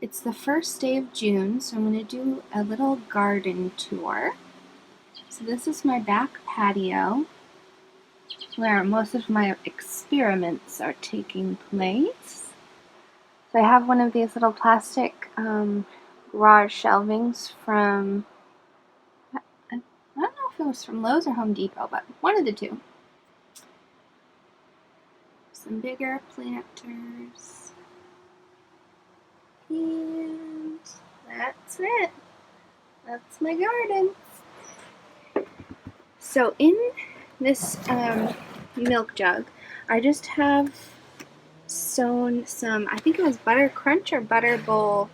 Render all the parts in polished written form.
It's the first day of June, so I'm going to do a little garden tour. So this is my back patio where most of my experiments are taking place. So I have one of these little plastic garage shelvings from, I don't know if it was from Lowe's or Home Depot, but one of the two. Some bigger planters. And that's it. That's my garden. So in this milk jug, I just have sown some, I think it was Butter Crunch or Butter Bowl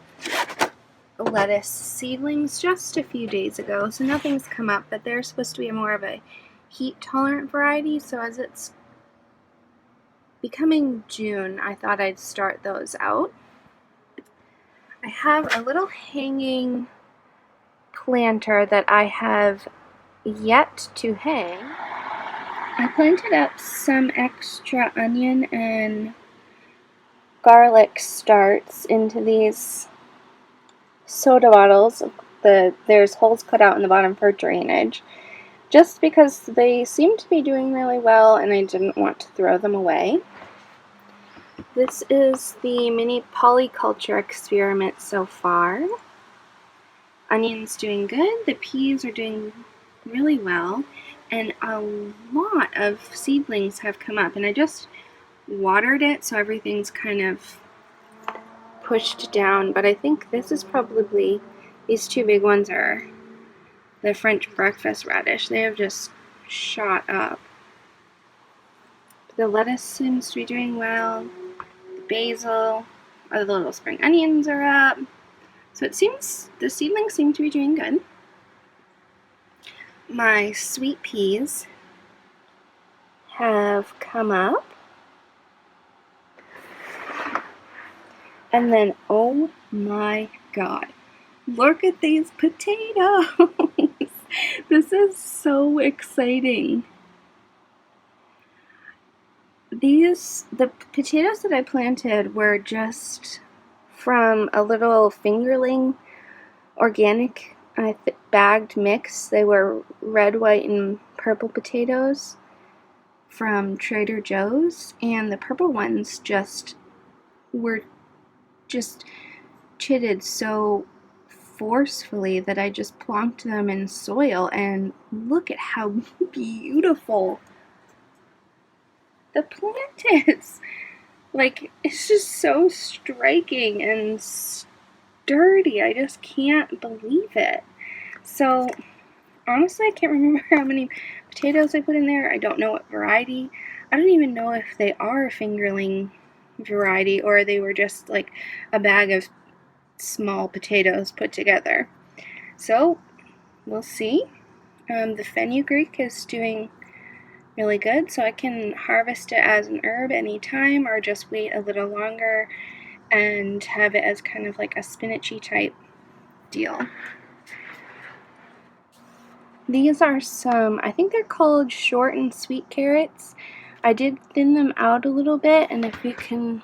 lettuce seedlings just a few days ago. So nothing's come up, but they're supposed to be more of a heat tolerant variety. So as it's becoming June, I thought I'd start those out. I have a little hanging planter that I have yet to hang. I planted up some extra onion and garlic starts into these soda bottles. There's holes cut out in the bottom for drainage, just because they seem to be doing really well and I didn't want to throw them away. This is the mini polyculture experiment so far. Onions doing good, the peas are doing really well, and a lot of seedlings have come up, and I just watered it so everything's kind of pushed down, but I think this is probably, these two big ones are the French breakfast radish. They have just shot up. The lettuce seems to be doing well. The basil, the little spring onions are up. So it seems the seedlings seem to be doing good. My sweet peas have come up. And then, oh my god, look at these potatoes! This is so exciting. The potatoes that I planted were just from a little fingerling organic bagged mix. They were red, white, and purple potatoes from Trader Joe's, and the purple ones were just chitted so forcefully that I just plonked them in soil, and look at how beautiful the plant is. Like, it's just so striking and sturdy. I just can't believe it. So honestly, I can't remember how many potatoes I put in there. I don't know what variety. I don't even know if they are a fingerling variety or they were just like a bag of small potatoes put together. So we'll see. The fenugreek is doing really good, so I can harvest it as an herb anytime or just wait a little longer and have it as kind of like a spinachy type deal. These are some, I think they're called short and sweet carrots. I did thin them out a little bit, and if you can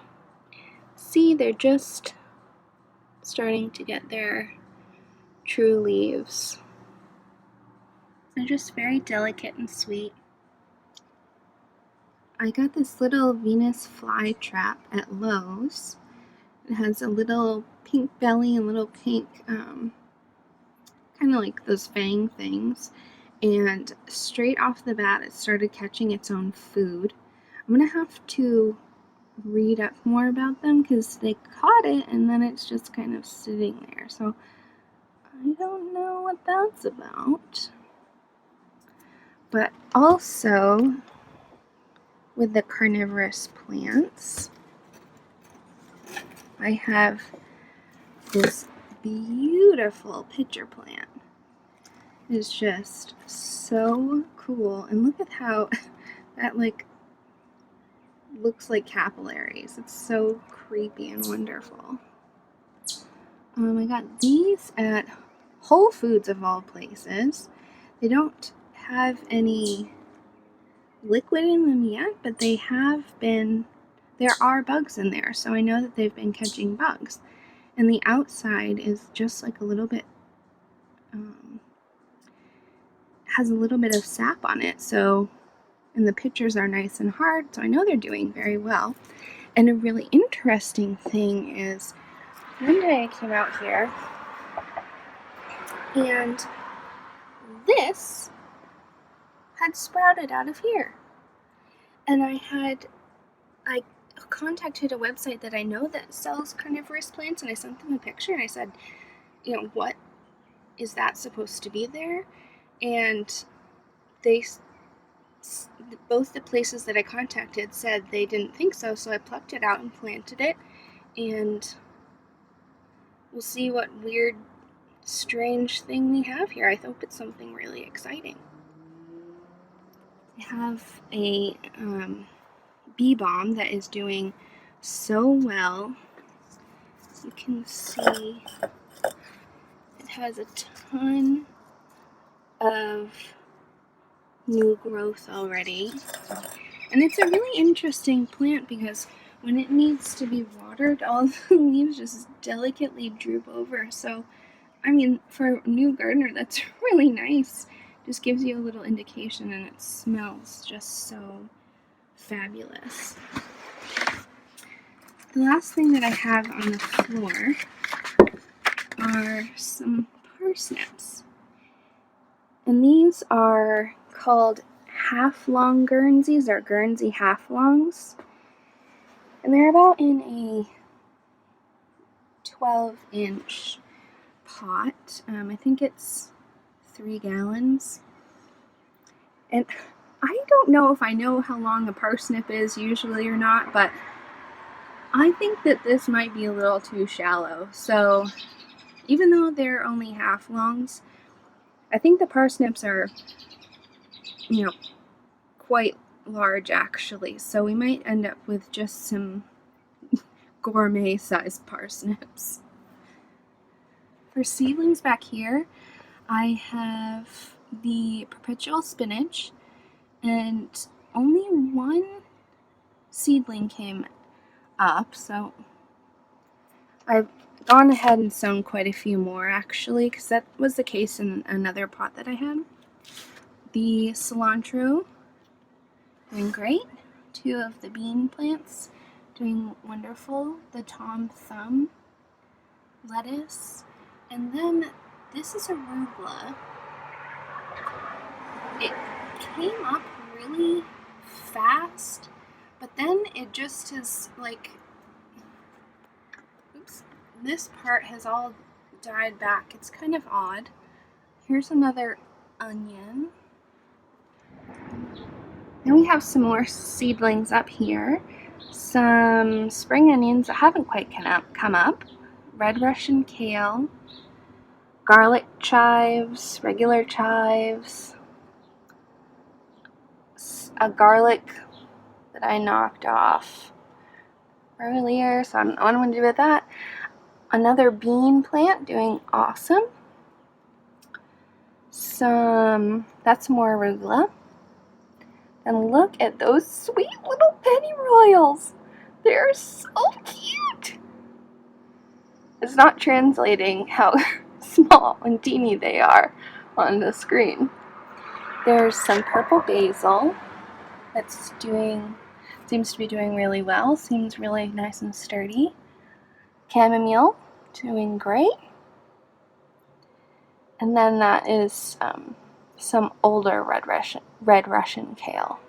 see, they're just starting to get their true leaves. They're just very delicate and sweet. I got this little Venus fly trap at Lowe's. It has a little pink belly and little pink, kind of like those fang things. And straight off the bat, it started catching its own food. I'm going to have to read up more about them because they caught it and then it's just kind of sitting there. So I don't know what that's about. But also, with the carnivorous plants, I have this beautiful pitcher plant. It's just so cool, and look at how that like looks like capillaries. It's so creepy and wonderful. I got these at Whole Foods of all places. They don't have any liquid in them yet, but there are bugs in there, so I know that they've been catching bugs. And the outside is just like a little bit, has a little bit of sap on it. So, and the pictures are nice and hard, so I know they're doing very well. And a really interesting thing is, one day I came out here, and this had sprouted out of here. And I contacted a website that I know that sells carnivorous plants, and I sent them a picture, and I said, you know, what is that supposed to be there? And they, both the places that I contacted said they didn't think so, so I plucked it out and planted it, and we'll see what weird, strange thing we have here. I hope it's something really exciting. I have a bee balm that is doing so well. You can see it has a ton of new growth already. And it's a really interesting plant because when it needs to be watered, all the leaves just delicately droop over. So, I mean, for a new gardener, that's really nice. Just gives you a little indication, and it smells just so fabulous. The last thing that I have on the floor are some parsnips. And these are called half-long Guernseys, or Guernsey half-longs. And they're about in a 12-inch pot. I think it's 3 gallons. And I don't know if I know how long a parsnip is usually or not, but I think that this might be a little too shallow. So even though they're only half-longs, I think the parsnips are, you know, quite large actually. So we might end up with just some gourmet-sized parsnips. For seedlings back here, I have the perpetual spinach, and only one seedling came up, so I've gone ahead and sown quite a few more actually, because that was the case in another pot that I had. The cilantro, doing great. 2 of the bean plants, doing wonderful. The Tom Thumb lettuce, and then this is arugula. It came up really fast, but then it just is like, oops, this part has all died back. It's kind of odd. Here's another onion. Then we have some more seedlings up here. Some spring onions that haven't quite come up. Red Russian kale, garlic chives, regular chives, a garlic that I knocked off earlier, so I don't know what I'm going to do with that. Another bean plant doing awesome. That's more arugula. And look at those sweet little pennyroyals. They're so cute. It's not translating how small and teeny they are on the screen. There's some purple basil that's seems to be doing really well. Seems really nice and sturdy. Chamomile, doing great. And then that is some older red Russian kale.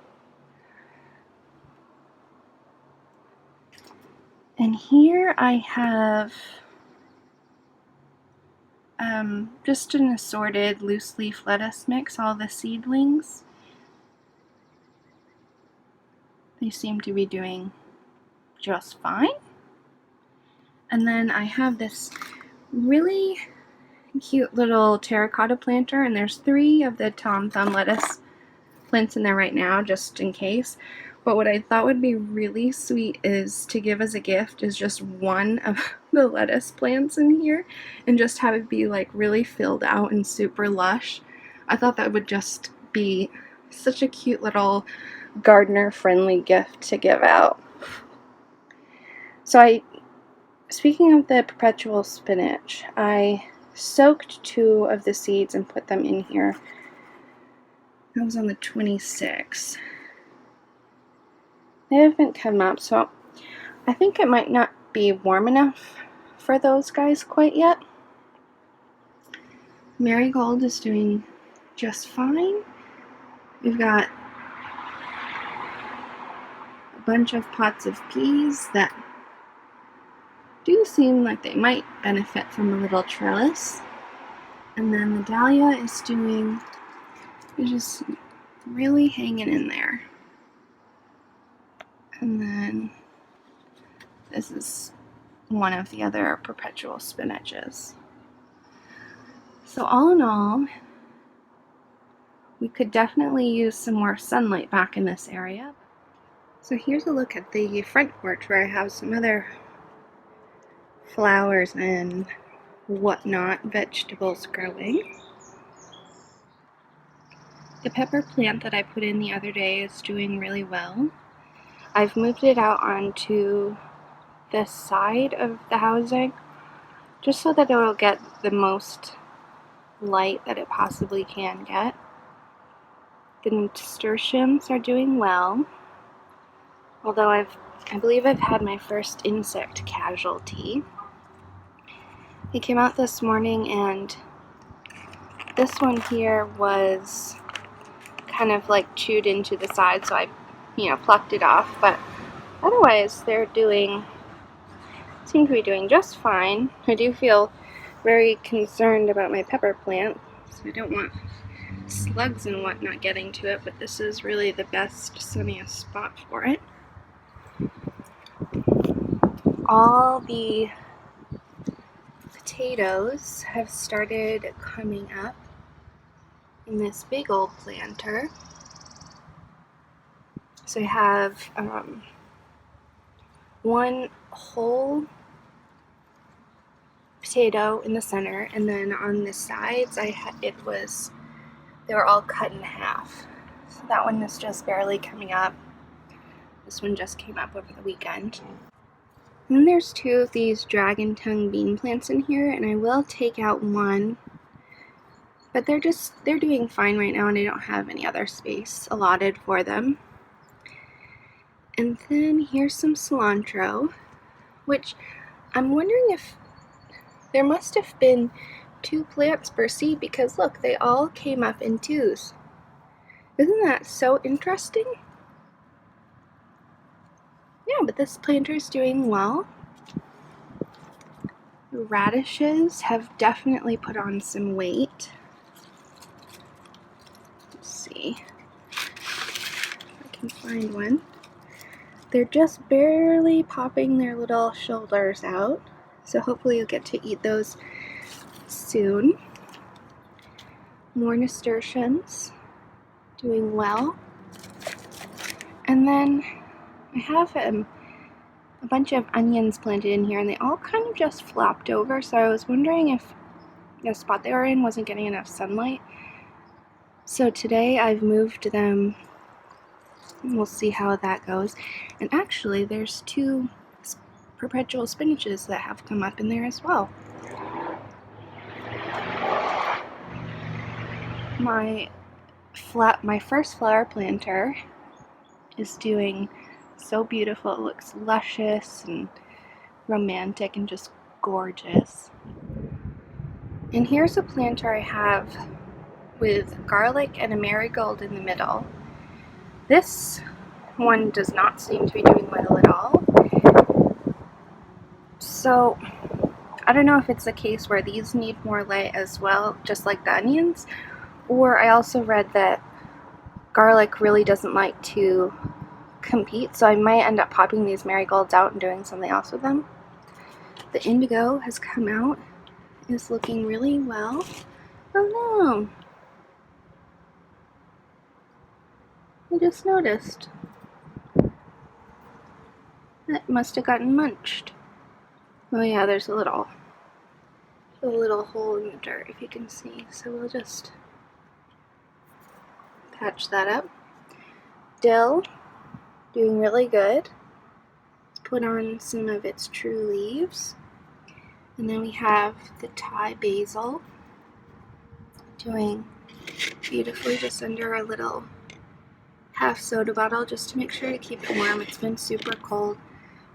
And here I have just an assorted loose leaf lettuce mix, all the seedlings. They seem to be doing just fine. And then I have this really cute little terracotta planter, and there's 3 of the Tom Thumb lettuce plants in there right now, just in case. But what I thought would be really sweet is to give as a gift is just one of the lettuce plants in here, and just have it be like really filled out and super lush. I thought that would just be such a cute little gardener friendly gift to give out. So I speaking of the perpetual spinach, I soaked 2 of the seeds and put them in here. That was on the 26th. They haven't come up, so I think it might not be warm enough for those guys quite yet. Marigold is doing just fine. We've got a bunch of pots of peas that do seem like they might benefit from a little trellis. And then the dahlia is just really hanging in there. And then this is one of the other perpetual spinaches. So all in all, we could definitely use some more sunlight back in this area. So here's a look at the front porch where I have some other flowers and whatnot, vegetables growing. The pepper plant that I put in the other day is doing really well. I've moved it out onto this side of the housing just so that it'll get the most light that it possibly can get. The nasturtiums are doing well, although I believe I've had my first insect casualty. He came out this morning and this one here was kind of like chewed into the side, so I plucked it off, but otherwise they're seem to be doing just fine. I do feel very concerned about my pepper plant, so I don't want slugs and whatnot getting to it, but this is really the best, sunniest spot for it. All the potatoes have started coming up in this big old planter. So I have one whole potato in the center, and then on the sides they were all cut in half. So that one is just barely coming up. This one just came up over the weekend. And then there's 2 of these dragon tongue bean plants in here, and I will take out one, but they're doing fine right now, and I don't have any other space allotted for them. And then here's some cilantro, which I'm wondering if there must have been 2 plants per seed, because look, they all came up in 2s. Isn't that so interesting? Yeah, but this planter is doing well. The radishes have definitely put on some weight. Let's see if I can find one. They're just barely popping their little shoulders out, so hopefully you'll get to eat those soon. More nasturtiums, doing well. And then I have a bunch of onions planted in here, and they all kind of just flopped over, so I was wondering if the spot they were in wasn't getting enough sunlight. So today I've moved them, and we'll see how that goes. And actually there's 2 perpetual spinaches that have come up in there as well. My first flower planter is doing so beautiful. It looks luscious and romantic and just gorgeous. And here's a planter I have with garlic and a marigold in the middle. This one does not seem to be doing well at all. So I don't know if it's a case where these need more light as well, just like the onions, or I also read that garlic really doesn't like to compete, so I might end up popping these marigolds out and doing something else with them. The indigo has come out, is looking really well. Oh no! I just noticed. That must have gotten munched. Oh yeah, there's a little hole in the dirt, if you can see, so we'll just patch that up. Dill, doing really good. Let's put on some of its true leaves. And then we have the Thai basil doing beautifully just under a little half soda bottle just to make sure to keep it warm. It's been super cold.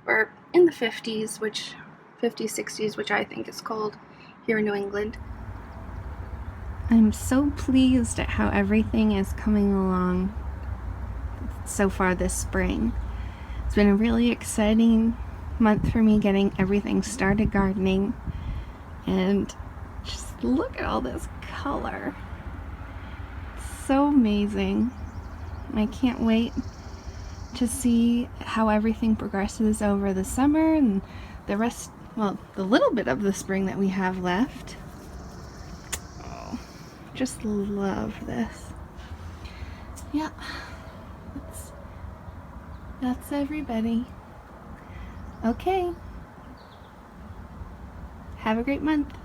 We're in the 50s, 60s, which I think is cold here in New England. I'm so pleased at how everything is coming along so far this spring. It's been a really exciting month for me getting everything started gardening, and just look at all this color. It's so amazing. I can't wait to see how everything progresses over the summer and the rest, well, the little bit of the spring that we have left. Oh, just love this. Yeah, that's everybody. Okay. Have a great month.